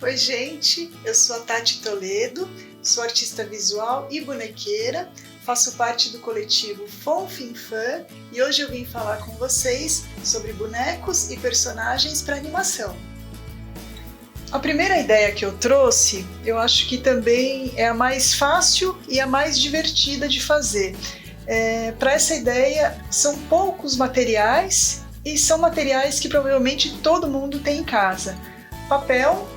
Oi, gente, eu sou a Tati Toledo, sou artista visual e bonequeira, faço parte do coletivo Fonfinfan e hoje eu vim falar com vocês sobre bonecos e personagens para animação. A primeira ideia que eu trouxe, eu acho que também é a mais fácil e a mais divertida de fazer. Para essa ideia, são poucos materiais e são materiais que provavelmente todo mundo tem em casa. Papel,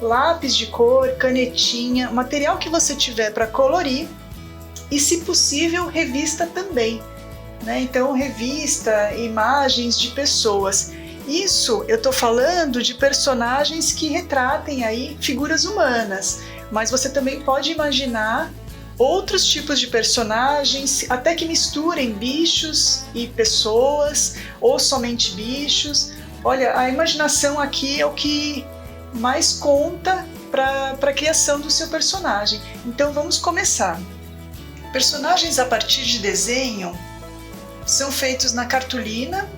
lápis de cor, canetinha, material que você tiver para colorir e, se possível, revista também, né? Então, revista, imagens de pessoas. Isso eu estou falando de personagens que retratem aí figuras humanas, mas você também pode imaginar outros tipos de personagens, até que misturem bichos e pessoas, ou somente bichos. Olha, a imaginação aqui é o que mais conta para a criação do seu personagem. Então vamos começar. Personagens a partir de desenho são feitos na cartolina,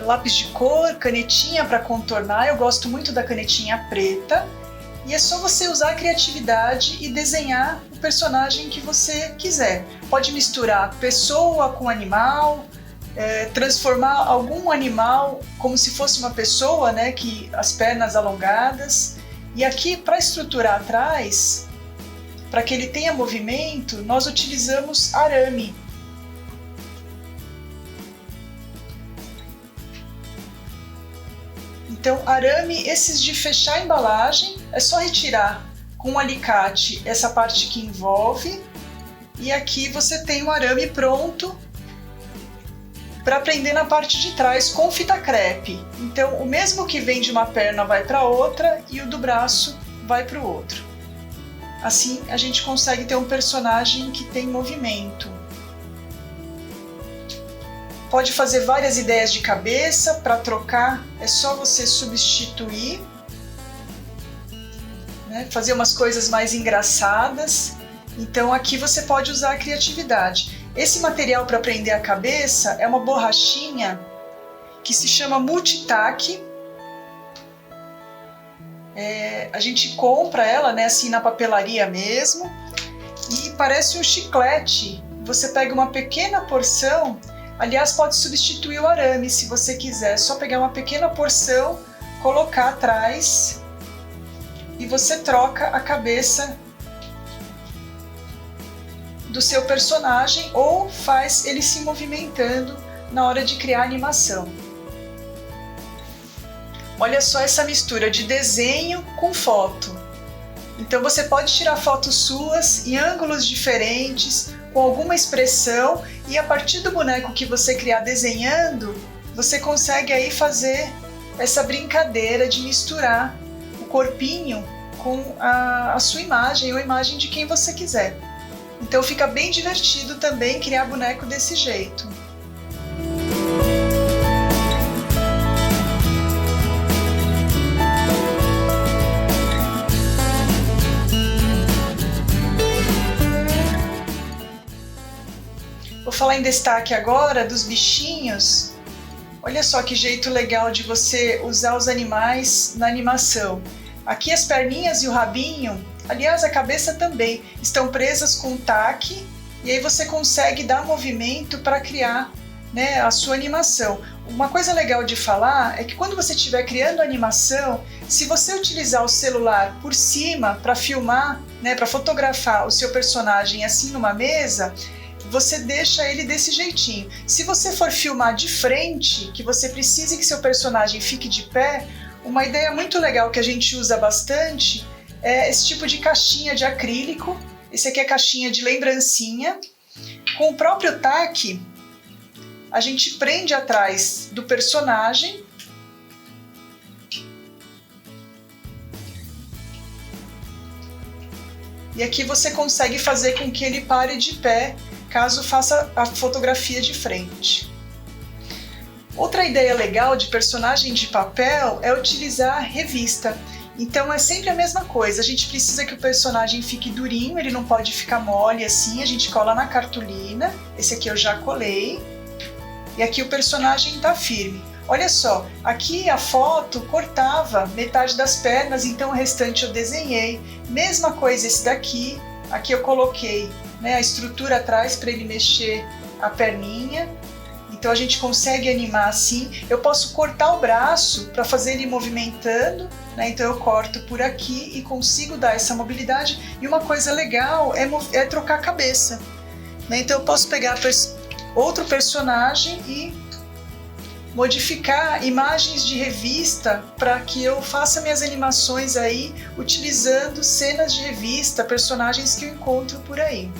lápis de cor, canetinha para contornar. Eu gosto muito da canetinha preta. E é só você usar a criatividade e desenhar o personagem que você quiser. Pode misturar pessoa com animal, transformar algum animal como se fosse uma pessoa, né, que as pernas alongadas. E aqui, para estruturar atrás, para que ele tenha movimento, nós utilizamos arame. Então, arame, esses de fechar a embalagem, é só retirar com um alicate essa parte que envolve, e aqui você tem um arame pronto para prender na parte de trás com fita crepe. Então, o mesmo que vem de uma perna vai para outra e o do braço vai para o outro. Assim, a gente consegue ter um personagem que tem movimento. Pode fazer várias ideias de cabeça. Para trocar, é só você substituir, né? Fazer umas coisas mais engraçadas. Então, aqui você pode usar a criatividade. Esse material para prender a cabeça é uma borrachinha que se chama Multitac. A gente compra ela, né, assim na papelaria mesmo, e parece um chiclete. Você pega uma pequena porção, aliás, pode substituir o arame se você quiser. É só pegar uma pequena porção, colocar atrás e você troca a cabeça do seu personagem ou faz ele se movimentando na hora de criar a animação. Olha só essa mistura de desenho com foto. Então você pode tirar fotos suas em ângulos diferentes, com alguma expressão, e a partir do boneco que você criar desenhando, você consegue aí fazer essa brincadeira de misturar o corpinho com a sua imagem ou a imagem de quem você quiser. Então fica bem divertido também criar boneco desse jeito. Vou falar em destaque agora dos bichinhos. Olha só que jeito legal de você usar os animais na animação. Aqui as perninhas e o rabinho, aliás a cabeça também, estão presas com tack, e aí você consegue dar movimento para criar, né, a sua animação. Uma coisa legal de falar é que quando você estiver criando a animação, se você utilizar o celular por cima para filmar, né, para fotografar o seu personagem assim numa mesa, você deixa ele desse jeitinho. Se você for filmar de frente, que você precise que seu personagem fique de pé, uma ideia muito legal que a gente usa bastante é esse tipo de caixinha de acrílico. Esse aqui é caixinha de lembrancinha. Com o próprio tack, a gente prende atrás do personagem. E aqui você consegue fazer com que ele pare de pé, caso faça a fotografia de frente. Outra ideia legal de personagem de papel é utilizar a revista. Então é sempre a mesma coisa, a gente precisa que o personagem fique durinho, ele não pode ficar mole assim, a gente cola na cartolina. Esse aqui eu já colei. E aqui o personagem está firme. Olha só, aqui a foto cortava metade das pernas, então o restante eu desenhei. Mesma coisa esse daqui, aqui eu coloquei, né, a estrutura atrás para ele mexer a perninha. Então a gente consegue animar assim. Eu posso cortar o braço para fazer ele movimentando, né? Então eu corto por aqui e consigo dar essa mobilidade. E uma coisa legal é trocar a cabeça, né? Então eu posso pegar outro personagem e modificar imagens de revista para que eu faça minhas animações aí utilizando cenas de revista, personagens que eu encontro por aí.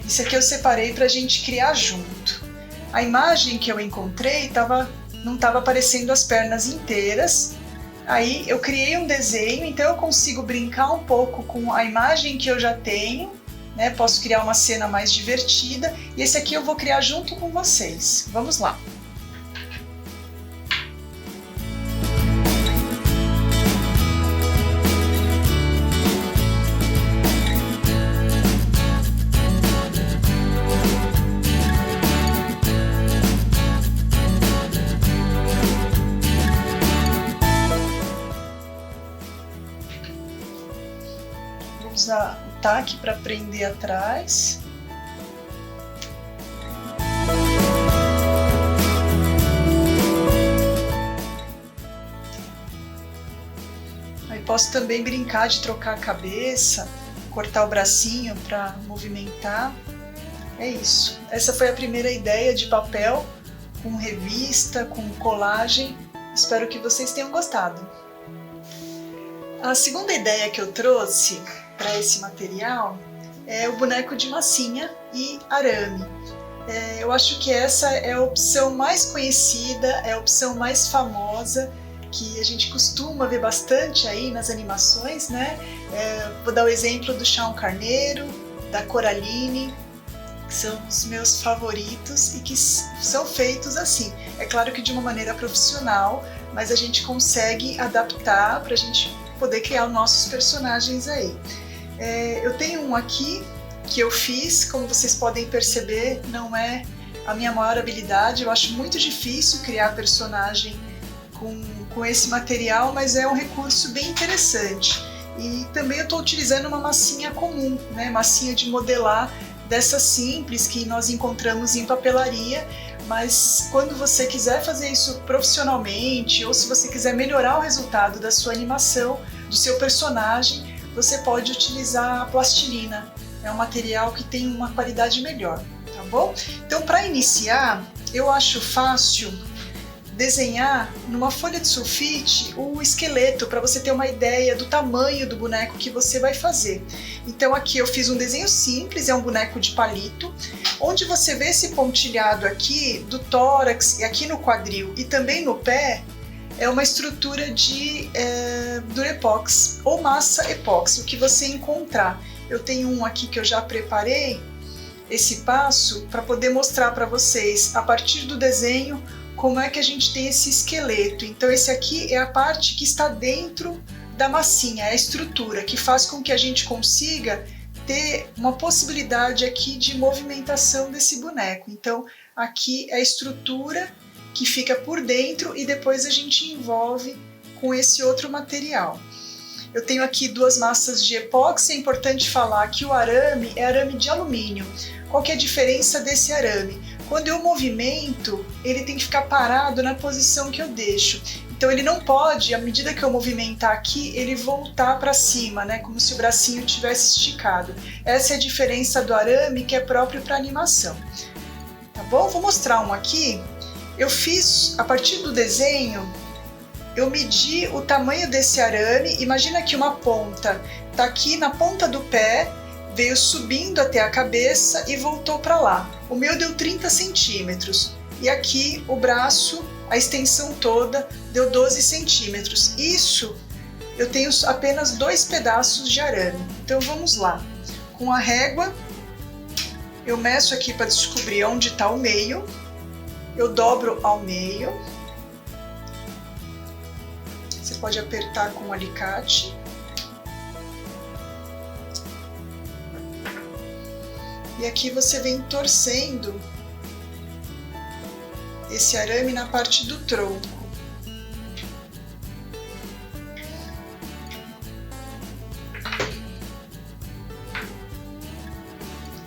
Isso aqui eu separei para a gente criar junto. A imagem que eu encontrei não estava aparecendo as pernas inteiras. Aí eu criei um desenho, então eu consigo brincar um pouco com a imagem que eu já tenho, né? Posso criar uma cena mais divertida. E esse aqui eu vou criar junto com vocês. Vamos lá! Usar o taque para prender atrás. Aí posso também brincar de trocar a cabeça, cortar o bracinho para movimentar. É isso. Essa foi a primeira ideia de papel com revista, com colagem. Espero que vocês tenham gostado. A segunda ideia que eu trouxe para esse material é o boneco de massinha e arame. Eu acho que essa é a opção mais conhecida, é a opção mais famosa, que a gente costuma ver bastante aí nas animações, né? Vou dar o exemplo do Chão Carneiro, da Coraline, que são os meus favoritos e que são feitos assim. É claro que de uma maneira profissional, mas a gente consegue adaptar para a gente poder criar os nossos personagens aí. Eu tenho um aqui que eu fiz, como vocês podem perceber, não é a minha maior habilidade, eu acho muito difícil criar personagem com esse material, mas é um recurso bem interessante. E também eu estou utilizando uma massinha comum, né? Massinha de modelar dessas simples que nós encontramos em papelaria, mas quando você quiser fazer isso profissionalmente ou se você quiser melhorar o resultado da sua animação, do seu personagem, você pode utilizar a plastilina. É um material que tem uma qualidade melhor, tá bom? Então, para iniciar, eu acho fácil desenhar numa folha de sulfite o esqueleto, para você ter uma ideia do tamanho do boneco que você vai fazer. Então aqui eu fiz um desenho simples, é um boneco de palito, onde você vê esse pontilhado aqui do tórax e aqui no quadril e também no pé, é uma estrutura de durepox ou massa epóxi, o que você encontrar. Eu tenho um aqui que eu já preparei, esse passo, para poder mostrar para vocês, a partir do desenho, como é que a gente tem esse esqueleto. Então esse aqui é a parte que está dentro da massinha, é a estrutura, que faz com que a gente consiga ter uma possibilidade aqui de movimentação desse boneco. Então aqui é a estrutura que fica por dentro e depois a gente envolve com esse outro material. Eu tenho aqui duas massas de epóxi, é importante falar que o arame é arame de alumínio. Qual que é a diferença desse arame? Quando eu movimento, ele tem que ficar parado na posição que eu deixo. Então ele não pode, à medida que eu movimentar aqui, ele voltar para cima, né? Como se o bracinho tivesse esticado. Essa é a diferença do arame que é próprio para animação. Tá bom? Vou mostrar um aqui. Eu fiz, a partir do desenho, eu medi o tamanho desse arame. Imagina que uma ponta está aqui na ponta do pé, veio subindo até a cabeça e voltou para lá. O meu deu 30 centímetros. E aqui o braço, a extensão toda, deu 12 centímetros. Isso eu tenho apenas 2 pedaços de arame. Então vamos lá. Com a régua, eu meço aqui para descobrir onde está o meio. Eu dobro ao meio. Você pode apertar com o alicate. E aqui você vem torcendo esse arame na parte do tronco.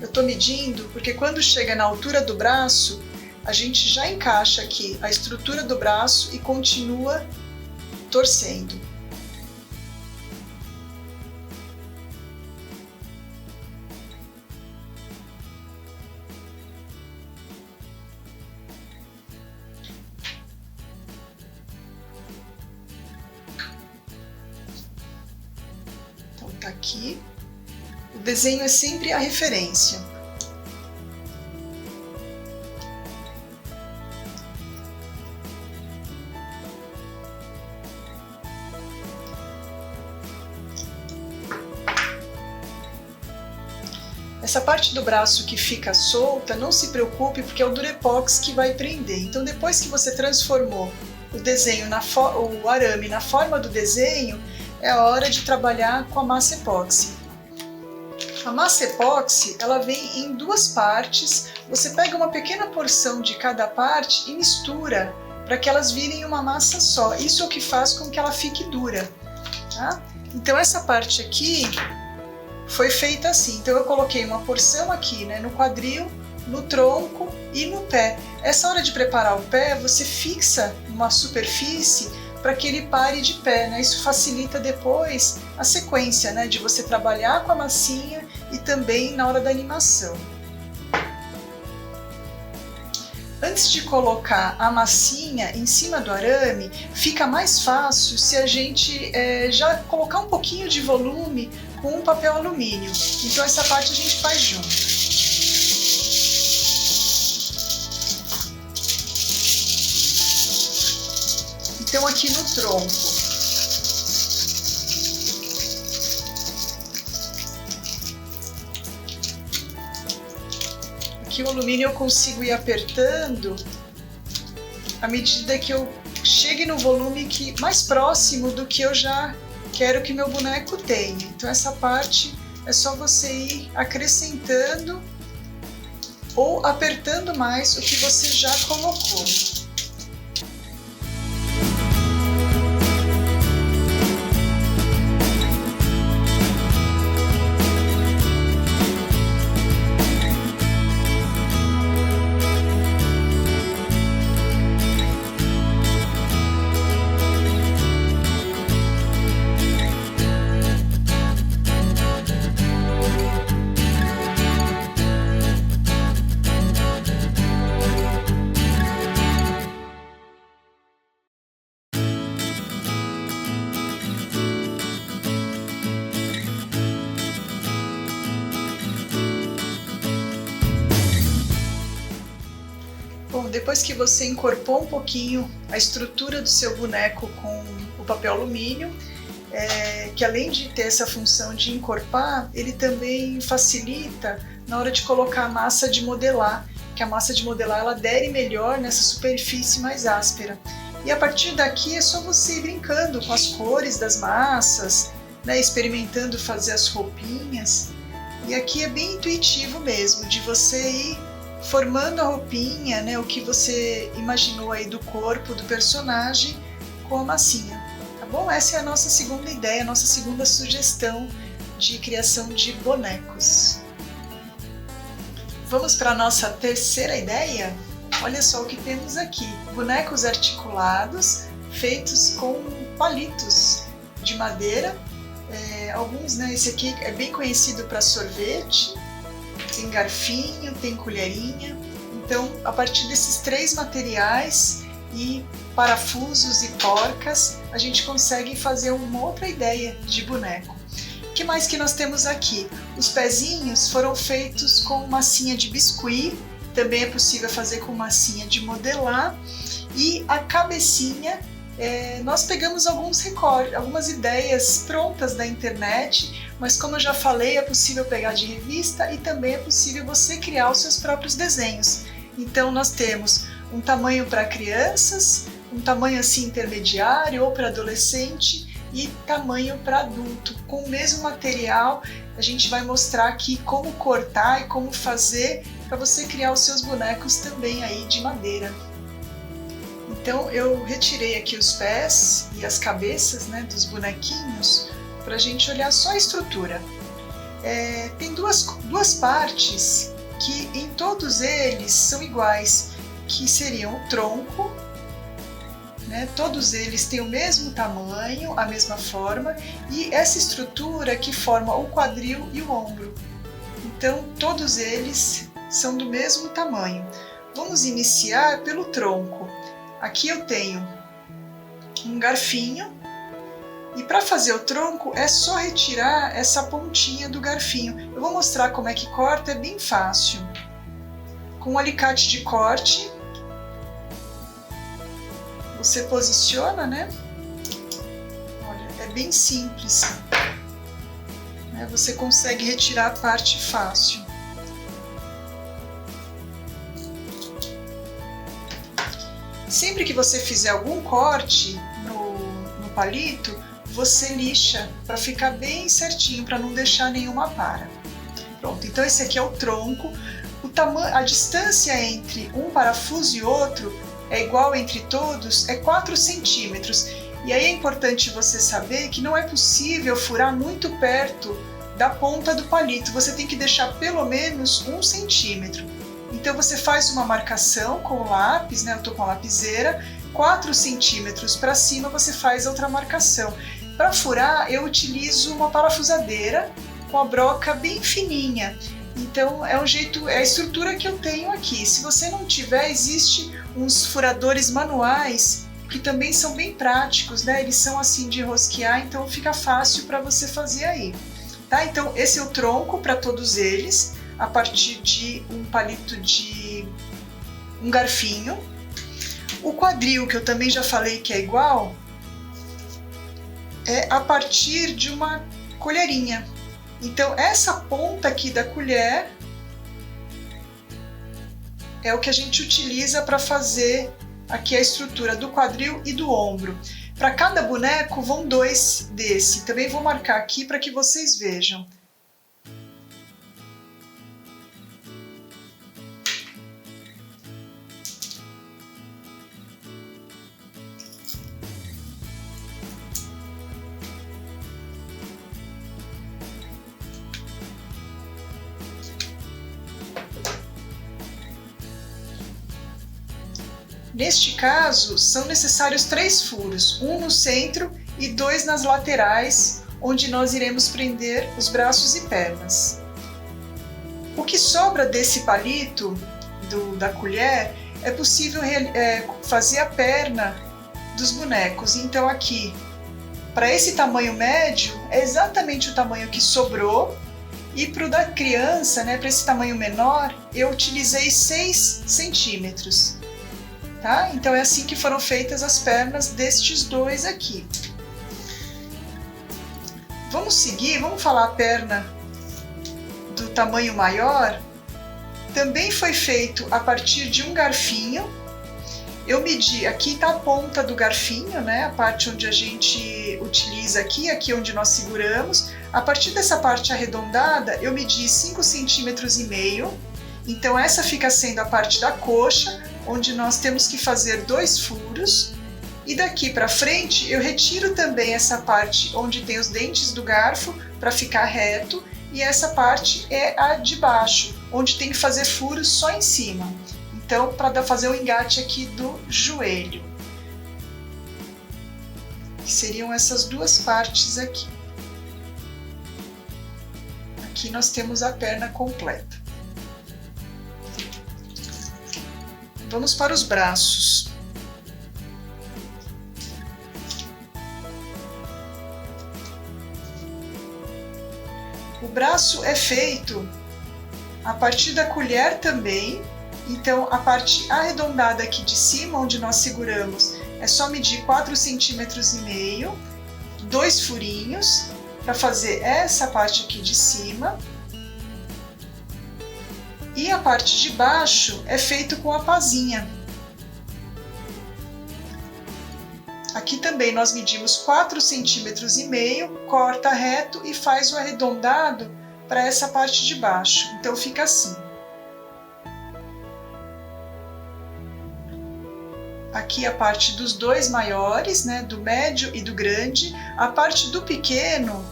Eu estou medindo porque quando chega na altura do braço, a gente já encaixa aqui a estrutura do braço e continua torcendo. Então tá aqui. O desenho é sempre a referência. Essa parte do braço que fica solta, não se preocupe, porque é o Durepox que vai prender. Então, depois que você transformou o desenho, o arame na forma do desenho, é a hora de trabalhar com a massa epóxi. A massa epóxi, ela vem em duas partes. Você pega uma pequena porção de cada parte e mistura para que elas virem uma massa só. Isso é o que faz com que ela fique dura, tá? Então, essa parte aqui foi feita assim. Então eu coloquei uma porção aqui, né, no quadril, no tronco e no pé. Essa hora de preparar o pé, você fixa uma superfície para que ele pare de pé, né? Isso facilita depois a sequência, né, de você trabalhar com a massinha e também na hora da animação. Antes de colocar a massinha em cima do arame, fica mais fácil se a gente já colocar um pouquinho de volume com um papel alumínio. Então essa parte a gente faz junto. Então aqui no tronco, aqui o alumínio eu consigo ir apertando à medida que eu chegue no volume mais próximo do que eu já quero que meu boneco tenha. Então essa parte é só você ir acrescentando ou apertando mais o que você já colocou. Bom, depois que você incorporou um pouquinho a estrutura do seu boneco com o papel alumínio, que além de ter essa função de encorpar, ele também facilita na hora de colocar a massa de modelar, que a massa de modelar ela adere melhor nessa superfície mais áspera. E a partir daqui é só você ir brincando com as cores das massas, né, experimentando fazer as roupinhas. E aqui é bem intuitivo mesmo, de você ir formando a roupinha, né, o que você imaginou aí do corpo do personagem com a massinha, tá bom? Essa é a nossa segunda ideia, a nossa segunda sugestão de criação de bonecos. Vamos para a nossa terceira ideia? Olha só o que temos aqui, bonecos articulados feitos com palitos de madeira, alguns, né, esse aqui é bem conhecido para sorvete, tem garfinho, tem colherinha. Então, a partir desses três materiais e parafusos e porcas, a gente consegue fazer uma outra ideia de boneco. O que mais que nós temos aqui? Os pezinhos foram feitos com massinha de biscuit, também é possível fazer com massinha de modelar, e a cabecinha, nós pegamos algumas ideias prontas da internet, mas como eu já falei, é possível pegar de revista e também é possível você criar os seus próprios desenhos. Então nós temos um tamanho para crianças, um tamanho assim intermediário ou para adolescente e tamanho para adulto. Com o mesmo material, a gente vai mostrar aqui como cortar e como fazer para você criar os seus bonecos também aí de madeira. Então eu retirei aqui os pés e as cabeças, né, dos bonequinhos para a gente olhar só a estrutura. Tem duas partes que em todos eles são iguais, que seriam o tronco, né? Todos eles têm o mesmo tamanho, a mesma forma, e essa estrutura que forma o quadril e o ombro. Então todos eles são do mesmo tamanho. Vamos iniciar pelo tronco. Aqui eu tenho um garfinho, e para fazer o tronco é só retirar essa pontinha do garfinho. Eu vou mostrar como é que corta, é bem fácil. Com um alicate de corte, você posiciona, né? Olha, é bem simples. Você consegue retirar a parte fácil. Sempre que você fizer algum corte no palito, você lixa para ficar bem certinho, para não deixar nenhuma para. Pronto, então esse aqui é o tronco. A distância entre um parafuso e outro é igual entre todos, é 4 centímetros. E aí é importante você saber que não é possível furar muito perto da ponta do palito. Você tem que deixar pelo menos 1 centímetro. Então você faz uma marcação com o lápis, né? Eu estou com a lapiseira, 4 centímetros para cima você faz outra marcação. Para furar eu utilizo uma parafusadeira com a broca bem fininha. Então é a estrutura que eu tenho aqui. Se você não tiver, existe uns furadores manuais que também são bem práticos, né? Eles são assim de rosquear, então fica fácil para você fazer aí. Tá? Então esse é o tronco para todos eles, a partir de um palito de um garfinho. O quadril, que eu também já falei que é igual, é a partir de uma colherinha. Então essa ponta aqui da colher é o que a gente utiliza para fazer aqui a estrutura do quadril e do ombro. Para cada boneco vão 2 desse. Também vou marcar aqui para que vocês vejam. Neste caso, são necessários 3 furos, um no centro e 2 nas laterais, onde nós iremos prender os braços e pernas. O que sobra desse palito, da colher, é possível fazer a perna dos bonecos. Então aqui, para esse tamanho médio, é exatamente o tamanho que sobrou, e para o da criança, né, para esse tamanho menor, eu utilizei 6 centímetros. Tá? Então é assim que foram feitas as pernas destes 2 aqui. Vamos seguir, vamos falar a perna do tamanho maior. Também foi feito a partir de um garfinho. Eu medi, aqui está a ponta do garfinho, né? A parte onde a gente utiliza aqui onde nós seguramos. A partir dessa parte arredondada, eu medi 5,5 centímetros. Então essa fica sendo a parte da coxa, onde nós temos que fazer 2 furos, e daqui para frente eu retiro também essa parte onde tem os dentes do garfo para ficar reto, e essa parte é a de baixo, onde tem que fazer furos só em cima. Então, para fazer o engate aqui do joelho, que seriam essas 2 partes aqui. Aqui nós temos a perna completa. Vamos para os braços. O braço é feito a partir da colher também. Então a parte arredondada aqui de cima, onde nós seguramos, é só medir 4,5 centímetros, 2 furinhos para fazer essa parte aqui de cima. E a parte de baixo é feito com a pazinha. Aqui também nós medimos 4,5 centímetros, corta reto e faz o arredondado para essa parte de baixo. Então fica assim. aqui a parte dos dois maiores, né, do médio e do grande. A parte do pequeno,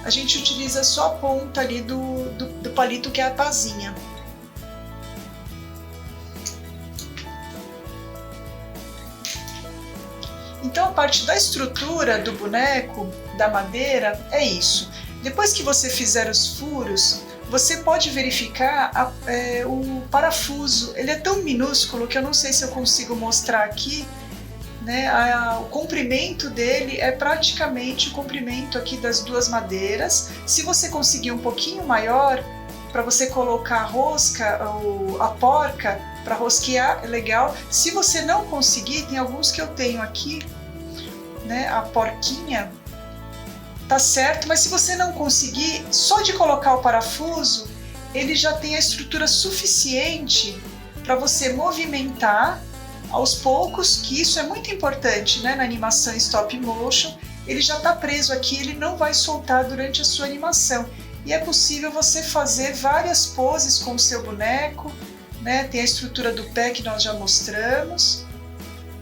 a gente utiliza só a ponta ali do palito, que é a pazinha. Então a parte da estrutura do boneco, da madeira, é isso. Depois que você fizer os furos, você pode verificar o parafuso. Ele é tão minúsculo que eu não sei se eu consigo mostrar aqui, né? O comprimento dele é praticamente o comprimento aqui das duas madeiras. Se você conseguir um pouquinho maior, para você colocar a rosca ou a porca para rosquear, é legal. Se você não conseguir, tem alguns que eu tenho aqui, né? A porquinha, tá certo, mas se você não conseguir, só de colocar o parafuso, ele já tem a estrutura suficiente para você movimentar aos poucos, que isso é muito importante, né? Na animação stop motion, ele já está preso aqui, ele não vai soltar durante a sua animação. E é possível você fazer várias poses com o seu boneco, né? Tem a estrutura do pé que nós já mostramos,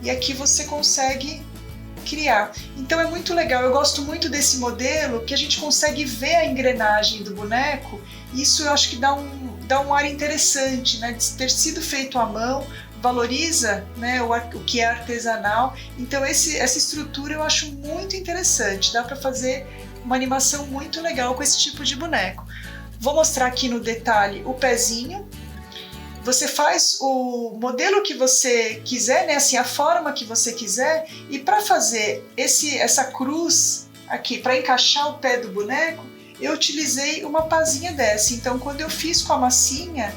e aqui você consegue criar. Então é muito legal, eu gosto muito desse modelo, que a gente consegue ver a engrenagem do boneco, e isso eu acho que dá um ar interessante, né? De ter sido feito à mão, valoriza, né, o que é artesanal. Então essa estrutura eu acho muito interessante, dá para fazer uma animação muito legal com esse tipo de boneco. Vou mostrar aqui no detalhe o pezinho. Você faz o modelo que você quiser, né? Assim, a forma que você quiser, e para fazer essa cruz aqui, para encaixar o pé do boneco, eu utilizei uma pazinha dessa. Então, quando eu fiz com a massinha,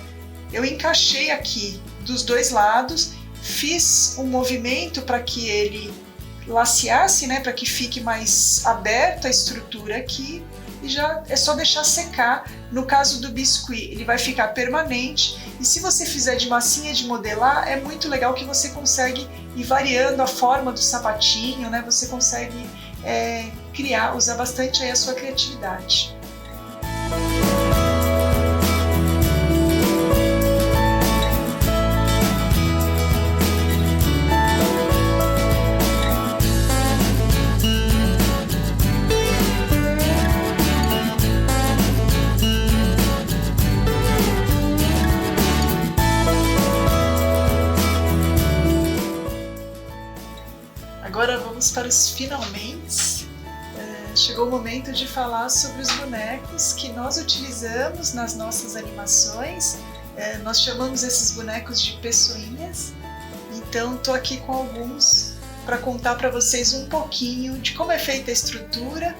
eu encaixei aqui dos dois lados, fiz um movimento para que ele laceasse, né? Para que fique mais aberta a estrutura aqui, e já é só deixar secar. No caso do biscuit, ele vai ficar permanente, e se você fizer de massinha de modelar, é muito legal que você consegue ir variando a forma do sapatinho, né? Você consegue criar, usar bastante aí a sua criatividade. Agora vamos para os finalmente. Chegou o momento de falar sobre os bonecos que nós utilizamos nas nossas animações. Nós chamamos esses bonecos de pessoinhas. Então estou aqui com alguns para contar para vocês um pouquinho de como é feita a estrutura.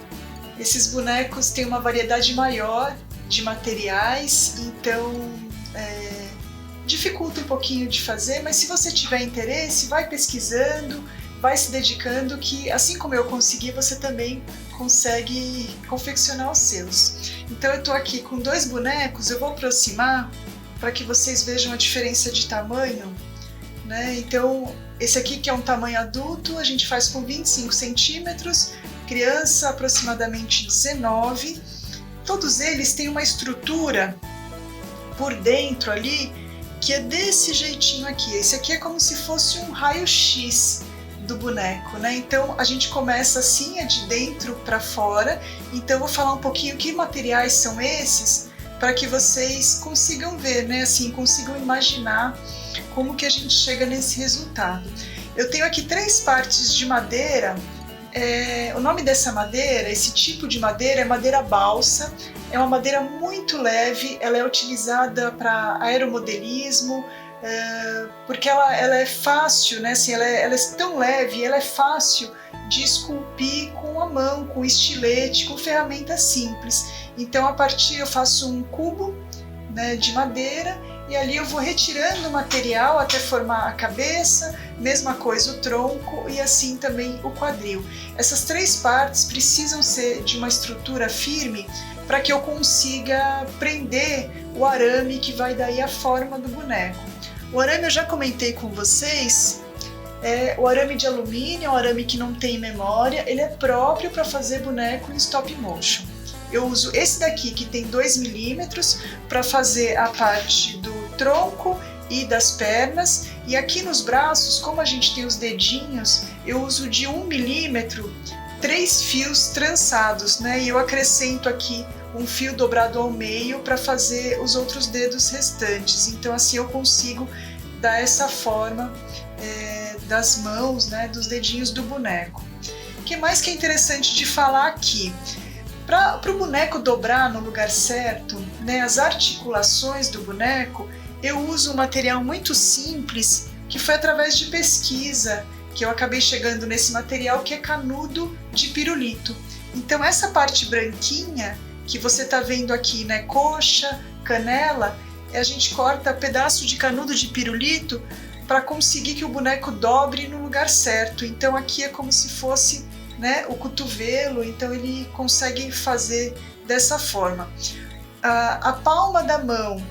Esses bonecos têm uma variedade maior de materiais, então dificulta um pouquinho de fazer, mas se você tiver interesse, vai pesquisando, vai se dedicando, que assim como eu consegui, você também consegue confeccionar os seus. Então eu estou aqui com dois bonecos, eu vou aproximar para que vocês vejam a diferença de tamanho, né? Então esse aqui, que é um tamanho adulto, a gente faz com 25 centímetros, criança aproximadamente 19. Todos eles têm uma estrutura por dentro ali que é desse jeitinho aqui. Esse aqui é como se fosse um raio-x do boneco, né? Então a gente começa assim, de dentro para fora. Então eu vou falar um pouquinho que materiais são esses, para que vocês consigam ver, né? Assim, consigam imaginar como que a gente chega nesse resultado. Eu tenho aqui 3 partes de madeira. O nome dessa madeira, esse tipo de madeira, é madeira balsa. É uma madeira muito leve, ela é utilizada para aeromodelismo, porque ela é fácil, né? Assim, ela é tão leve, ela é fácil de esculpir com a mão, com estilete, com ferramentas simples. Então, a partir eu faço um cubo, né, de madeira, e ali eu vou retirando o material até formar a cabeça, mesma coisa o tronco e assim também o quadril. Essas 3 partes precisam ser de uma estrutura firme para que eu consiga prender o arame que vai dar a forma do boneco. O arame eu já comentei com vocês, o arame de alumínio, é um arame que não tem memória, ele é próprio para fazer boneco em stop motion. Eu uso esse daqui, que tem 2 milímetros, para fazer a parte do tronco e das pernas, E aqui nos braços, como a gente tem os dedinhos, eu uso de 1 milímetro 3 fios trançados, né? E eu acrescento aqui um fio dobrado ao meio para fazer os outros dedos restantes. Então assim eu consigo dar essa forma das mãos, né? Dos dedinhos do boneco. O que mais que é interessante de falar aqui? Para o boneco dobrar no lugar certo, né? As articulações do boneco, eu uso um material muito simples que foi através de pesquisa que eu acabei chegando nesse material, que é canudo de pirulito. Então essa parte branquinha que você está vendo aqui, né, coxa, canela, a gente corta pedaço de canudo de pirulito para conseguir que o boneco dobre no lugar certo. Então aqui é como se fosse, né, o cotovelo, então ele consegue fazer dessa forma. A palma da mão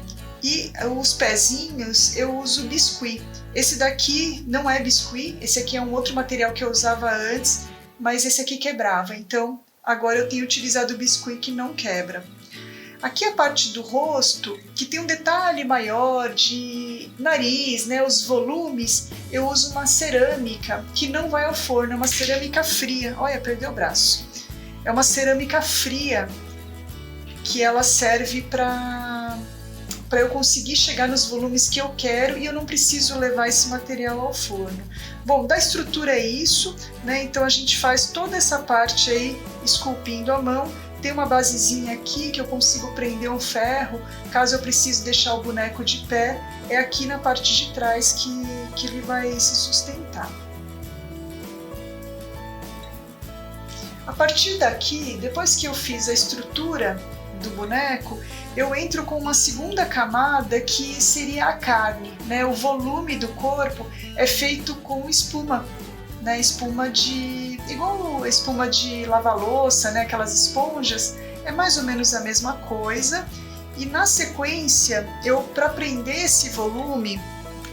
e os pezinhos eu uso biscuit. Esse daqui não é biscuit, esse aqui é um outro material que eu usava antes, mas esse aqui quebrava, então agora eu tenho utilizado o biscuit que não quebra. Aqui a parte do rosto, que tem um detalhe maior de nariz, né, os volumes, eu uso uma cerâmica que não vai ao forno, é uma cerâmica fria. Olha, perdeu o braço. É uma cerâmica fria que ela serve para eu conseguir chegar nos volumes que eu quero e eu não preciso levar esse material ao forno. Bom, da estrutura é isso, né? Então a gente faz toda essa parte aí esculpindo a mão. Tem uma basezinha aqui que eu consigo prender um ferro, caso eu precise deixar o boneco de pé, é aqui na parte de trás que ele vai se sustentar. A partir daqui, depois que eu fiz a estrutura do boneco, eu entro com uma segunda camada que seria a carne, né? O volume do corpo é feito com espuma, né? Espuma de... igual a espuma de lava-louça, né? Aquelas esponjas, é mais ou menos a mesma coisa. E na sequência, para prender esse volume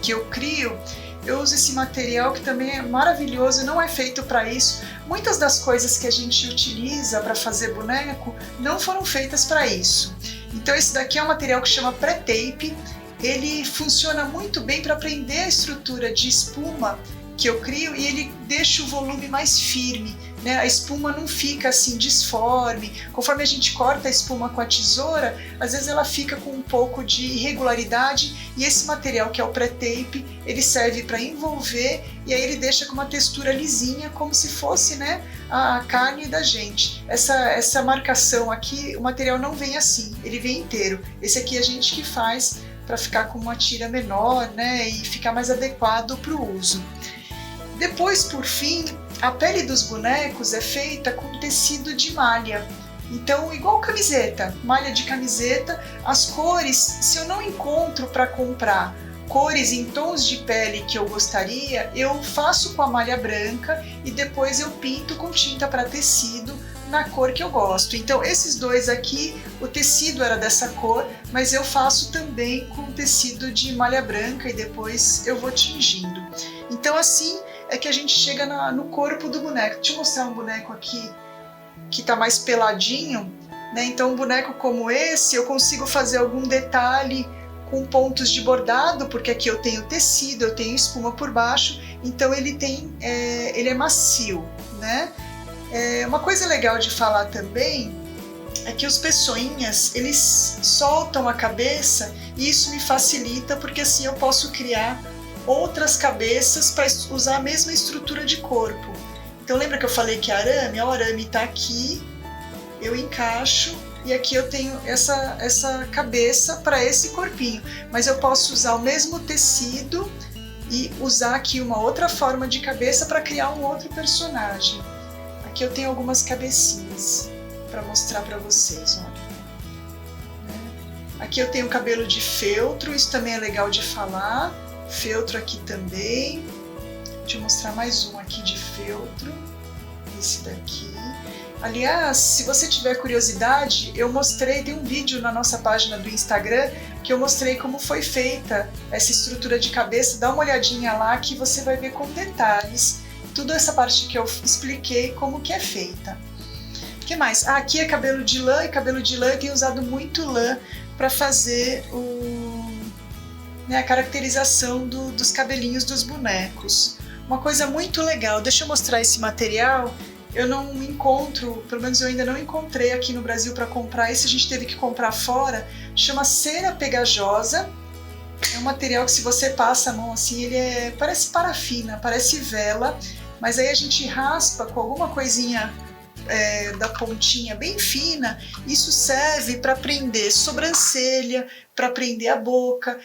que eu crio, eu uso esse material que também é maravilhoso, não é feito para isso. Muitas das coisas que a gente utiliza para fazer boneco não foram feitas para isso. Então esse daqui é um material que chama pré-tape, ele funciona muito bem para prender a estrutura de espuma que eu crio e ele deixa o volume mais firme, né? A espuma não fica assim disforme. Conforme a gente corta a espuma com a tesoura, às vezes ela fica com um pouco de irregularidade e esse material que é o pré-tape, ele serve para envolver e aí ele deixa com uma textura lisinha, como se fosse, né, a carne da gente. Essa marcação aqui, o material não vem assim, ele vem inteiro. Esse aqui a gente que faz para ficar com uma tira menor, né, e ficar mais adequado para o uso. Depois, por fim, a pele dos bonecos é feita com tecido de malha. Então, igual camiseta, malha de camiseta, as cores, se eu não encontro para comprar cores em tons de pele que eu gostaria, eu faço com a malha branca e depois eu pinto com tinta para tecido na cor que eu gosto. Então, esses dois aqui, o tecido era dessa cor, mas eu faço também com tecido de malha branca e depois eu vou tingindo. Então, assim é que a gente chega no corpo do boneco. Deixa eu mostrar um boneco aqui que está mais peladinho, né? Então um boneco como esse eu consigo fazer algum detalhe com pontos de bordado, porque aqui eu tenho tecido, eu tenho espuma por baixo, então ele é macio, né? Uma coisa legal de falar também é que os pessoinhas, eles soltam a cabeça e isso me facilita, porque assim eu posso criar outras cabeças para usar a mesma estrutura de corpo. Então lembra que eu falei que arame? O arame está aqui, eu encaixo e aqui eu tenho essa cabeça para esse corpinho. Mas eu posso usar o mesmo tecido e usar aqui uma outra forma de cabeça para criar um outro personagem. Aqui eu tenho algumas cabecinhas para mostrar para vocês, olha. Aqui eu tenho cabelo de feltro, isso também é legal de falar. Feltro aqui também. Deixa eu mostrar mais um aqui de feltro. Esse daqui. Aliás, se você tiver curiosidade, eu mostrei, tem um vídeo na nossa página do Instagram que eu mostrei como foi feita essa estrutura de cabeça. Dá uma olhadinha lá que você vai ver com detalhes tudo essa parte que eu expliquei como que é feita. O que mais? Aqui é cabelo de lã, e cabelo de lã eu tenho usado muito lã para fazer né, a caracterização dos cabelinhos dos bonecos. Uma coisa muito legal, deixa eu mostrar esse material. Eu não encontro, pelo menos eu ainda não encontrei aqui no Brasil para comprar esse, a gente teve que comprar fora. Chama cera pegajosa. É um material que, se você passa a mão assim, ele parece parafina, parece vela, mas aí a gente raspa com alguma coisinha da pontinha bem fina. Isso serve para prender sobrancelha, para prender a boca.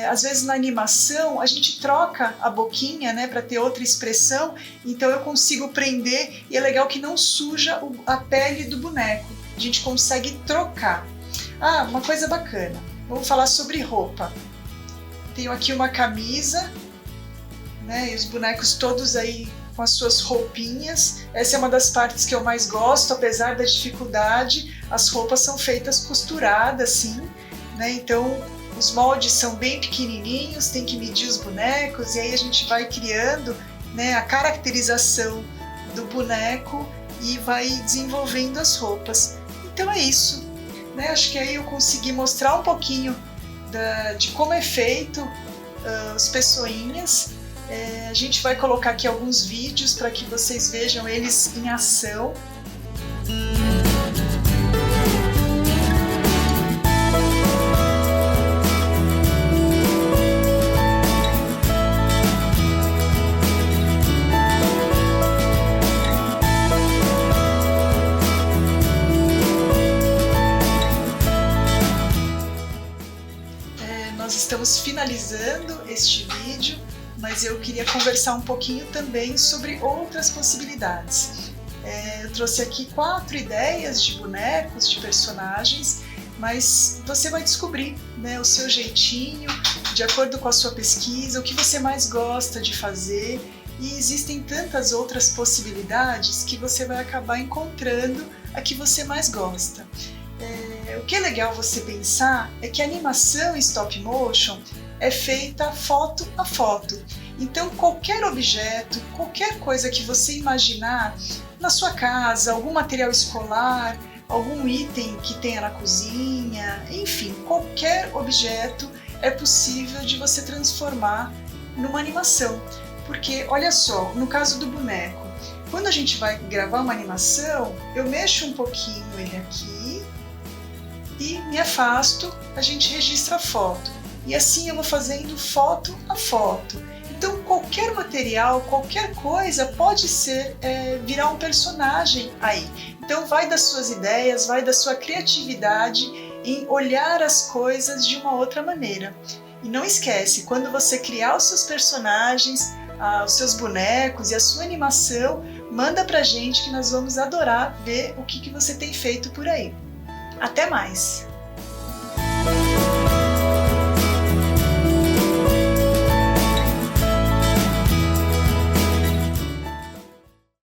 Às vezes na animação a gente troca a boquinha, né, para ter outra expressão, então eu consigo prender e é legal que não suja a pele do boneco, a gente consegue trocar. Uma coisa bacana, vamos falar sobre roupa. Tenho aqui uma camisa, né, e os bonecos todos aí com as suas roupinhas. Essa é uma das partes que eu mais gosto, apesar da dificuldade. As roupas são feitas costuradas, assim, né? Então os moldes são bem pequenininhos, tem que medir os bonecos e aí a gente vai criando, né, a caracterização do boneco e vai desenvolvendo as roupas. Então é isso, né? Acho que aí eu consegui mostrar um pouquinho de como é feito as pessoinhas. A gente vai colocar aqui alguns vídeos para que vocês vejam eles em ação. Nós estamos finalizando este vídeo, mas eu queria conversar um pouquinho também sobre outras possibilidades. Eu trouxe aqui 4 ideias de bonecos, de personagens, mas você vai descobrir, né, o seu jeitinho, de acordo com a sua pesquisa, o que você mais gosta de fazer, e existem tantas outras possibilidades que você vai acabar encontrando a que você mais gosta. O que é legal você pensar é que a animação em stop motion é feita foto a foto. Então qualquer objeto, qualquer coisa que você imaginar na sua casa, algum material escolar, algum item que tenha na cozinha, enfim, qualquer objeto é possível de você transformar numa animação. Porque olha só, no caso do boneco, quando a gente vai gravar uma animação, eu mexo um pouquinho ele aqui e me afasto, a gente registra a foto. E assim eu vou fazendo foto a foto. Então qualquer material, qualquer coisa pode ser virar um personagem aí. Então vai das suas ideias, vai da sua criatividade em olhar as coisas de uma outra maneira. E não esquece, quando você criar os seus personagens, os seus bonecos e a sua animação, manda pra gente que nós vamos adorar ver o que você tem feito por aí. Até mais!